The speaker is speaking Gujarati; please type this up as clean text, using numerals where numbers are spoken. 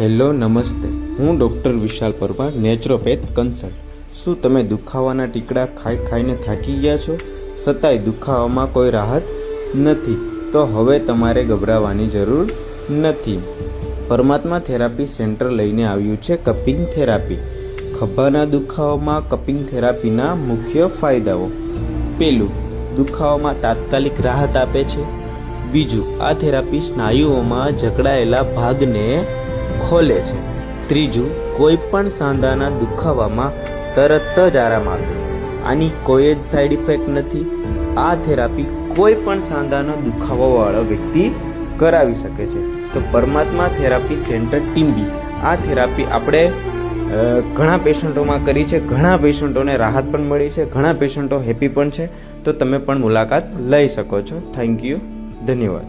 હેલો નમસ્તે, હું ડૉક્ટર વિશાલ પરમાર, નેચરોપેથ કન્સલ્ટ. શું તમે દુખાવાના ટીકડા ખાઈને થાકી ગયા છો, છતાંય દુખાવામાં કોઈ રાહત નથી? તો હવે તમારે ગભરાવાની જરૂર નથી. પરમાત્મા થેરાપી સેન્ટર લઈને આવ્યું છે કપિંગ થેરાપી. ખભાના દુખાવામાં કપિંગ થેરાપીના મુખ્ય ફાયદાઓ: પહેલું, દુખાવામાં તાત્કાલિક રાહત આપે છે. બીજું, આ થેરાપી સ્નાયુઓમાં જકડાયેલા ભાગને ખોલે છે. ત્રીજું, કોઈ પણ સાંધાના દુખાવામાં તરત જ આરામ આપે છે. આની કોઈ જ સાઈડ ઇફેક્ટ નથી. આ થેરાપી કોઈ પણ સાંધાનો દુખાવાવાળો વ્યક્તિ કરાવી શકે છે. તો પરમાત્મા થેરાપી સેન્ટર ટીમ્બી, આ થેરાપી આપણે ઘણા પેશન્ટોમાં કરી છે. ઘણા પેશન્ટોને રાહત પણ મળી છે, ઘણા પેશન્ટો હેપી પણ છે. તો તમે પણ મુલાકાત લઈ શકો છો. થેન્ક યુ, ધન્યવાદ.